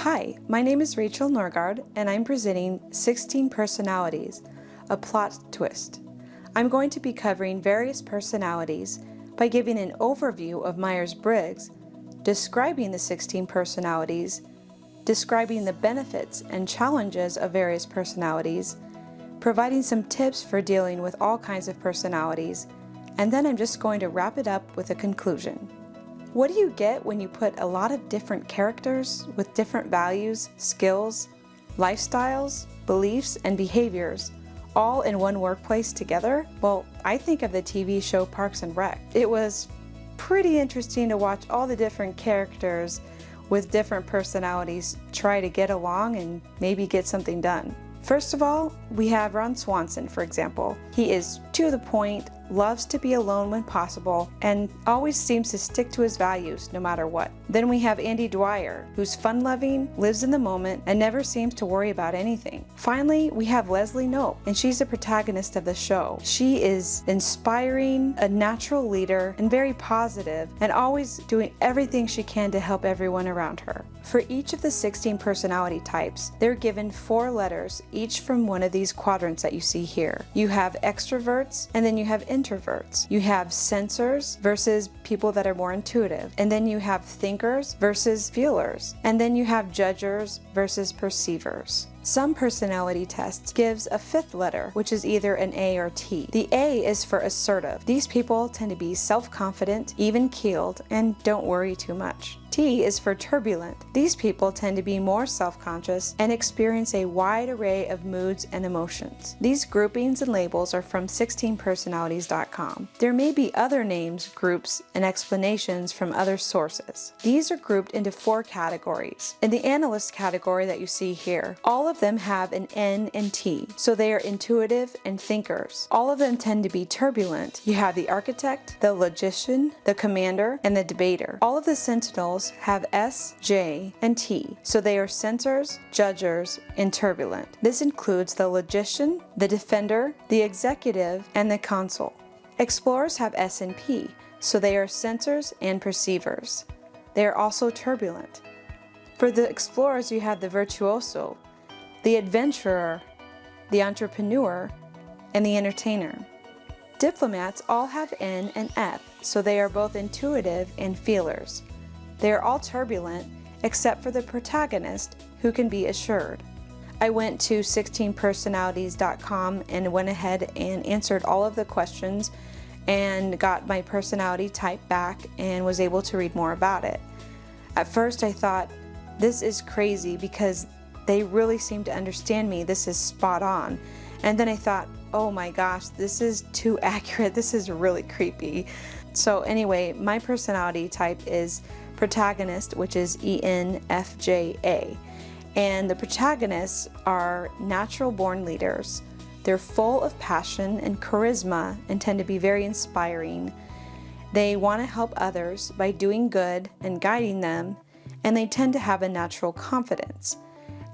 Hi, my name is Rachel Norgaard, and I'm presenting 16 Personalities, a Plot Twist. I'm going to be covering various personalities by giving an overview of Myers Briggs, describing the 16 personalities, describing the benefits and challenges of various personalities, providing some tips for dealing with all kinds of personalities, and then I'm just going to wrap it up with a conclusion. What do you get when you put a lot of different characters with different values, skills, lifestyles, beliefs, and behaviors all in one workplace together? Well, I think of the TV show Parks and Rec. It was pretty interesting to watch all the different characters with different personalities try to get along and maybe get something done. First of all, we have Ron Swanson, for example. He is to the point, loves to be alone when possible, and always seems to stick to his values no matter what. Then we have Andy Dwyer, who's fun-loving, lives in the moment, and never seems to worry about anything. Finally, we have Leslie Knope, and she's the protagonist of the show. She is inspiring, a natural leader, and very positive, and always doing everything she can to help everyone around her. For each of the 16 personality types, they're given 4 letters, each from one of these quadrants that you see here. You have extroverts, and then you have introverts. You have sensors versus people that are more intuitive. And then you have thinkers versus feelers. And then you have judgers versus perceivers. Some personality tests gives a 5th letter, which is either an A or T. The A is for assertive. These people tend to be self-confident, even-keeled, and don't worry too much. T is for turbulent. These people tend to be more self-conscious and experience a wide array of moods and emotions. These groupings and labels are from 16personalities.com. There may be other names, groups, and explanations from other sources. These are grouped into 4 categories. In the analyst category that you see here, all of them have an N and T, so they are intuitive and thinkers. All of them tend to be turbulent. You have the architect, the logician, the commander, and the debater. All of the sentinels have S, J, and T, so they are censors, judgers, and turbulent. This includes the logician, the defender, the executive, and the consul. Explorers have S and P, so they are censors and perceivers. They are also turbulent. For the explorers, you have the virtuoso, the adventurer, the entrepreneur, and the entertainer. Diplomats all have N and F, so they are both intuitive and feelers. They are all turbulent, except for the protagonist, who can be assured. I went to 16personalities.com and went ahead and answered all of the questions and got my personality type back and was able to read more about it. At first I thought, this is crazy because they really seem to understand me. This is spot on. And then I thought, oh my gosh, this is too accurate. This is really creepy. So anyway, my personality type is protagonist, which is ENFJA. And the protagonists are natural born leaders. They're full of passion and charisma and tend to be very inspiring. They want to help others by doing good and guiding them, and they tend to have a natural confidence.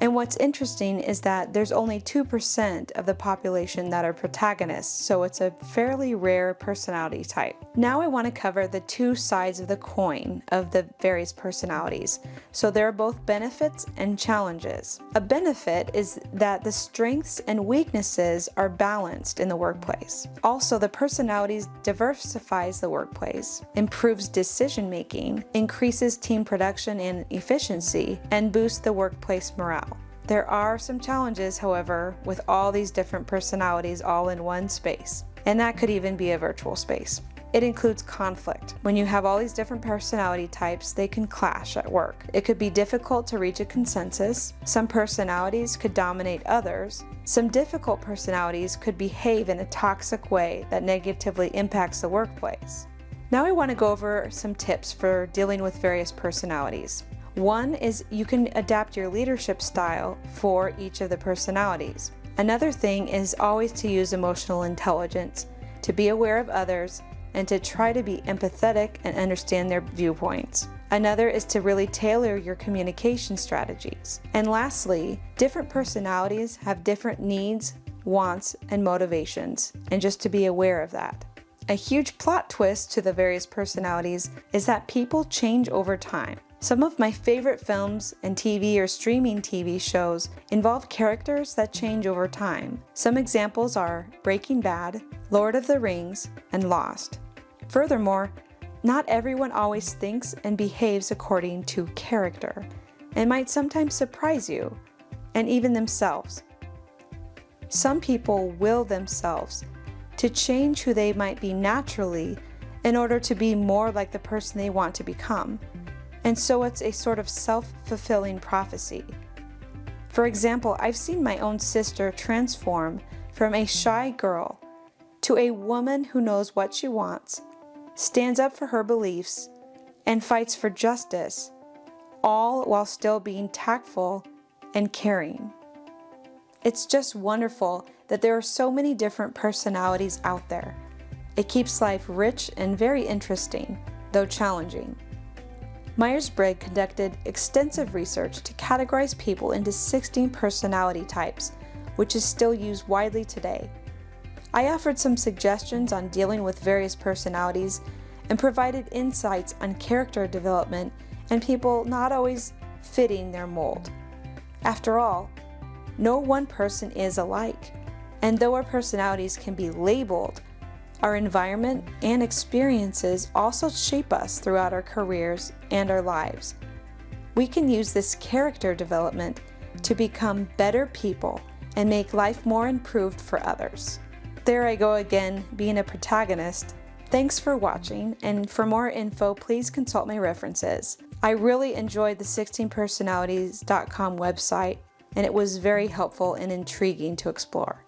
And what's interesting is that there's only 2% of the population that are protagonists, so it's a fairly rare personality type. Now I want to cover the 2 sides of the coin of the various personalities. So there are both benefits and challenges. A benefit is that the strengths and weaknesses are balanced in the workplace. Also, the personalities diversifies the workplace, improves decision making, increases team production and efficiency, and boosts the workplace morale. There are some challenges, however, with all these different personalities all in one space, and that could even be a virtual space. It includes conflict. When you have all these different personality types, they can clash at work. It could be difficult to reach a consensus. Some personalities could dominate others. Some difficult personalities could behave in a toxic way that negatively impacts the workplace. Now I want to go over some tips for dealing with various personalities. One is you can adapt your leadership style for each of the personalities. Another thing is always to use emotional intelligence, to be aware of others, and to try to be empathetic and understand their viewpoints. Another is to really tailor your communication strategies. And lastly, different personalities have different needs, wants, and motivations, and just to be aware of that. A huge plot twist to the various personalities is that people change over time. Some of my favorite films and TV or streaming TV shows involve characters that change over time. Some examples are Breaking Bad, Lord of the Rings, and Lost. Furthermore, not everyone always thinks and behaves according to character, and might sometimes surprise you, and even themselves. Some people will themselves to change who they might be naturally in order to be more like the person they want to become. And so it's a sort of self-fulfilling prophecy. For example, I've seen my own sister transform from a shy girl to a woman who knows what she wants, stands up for her beliefs, and fights for justice, all while still being tactful and caring. It's just wonderful that there are so many different personalities out there. It keeps life rich and very interesting, though challenging. Myers Briggs conducted extensive research to categorize people into 16 personality types, which is still used widely today. I offered some suggestions on dealing with various personalities and provided insights on character development and people not always fitting their mold. After all, no one person is alike, and though our personalities can be labeled, our environment and experiences also shape us throughout our careers and our lives. We can use this character development to become better people and make life more improved for others. There I go again, being a protagonist. Thanks for watching, and for more info, please consult my references. I really enjoyed the 16personalities.com website, and it was very helpful and intriguing to explore.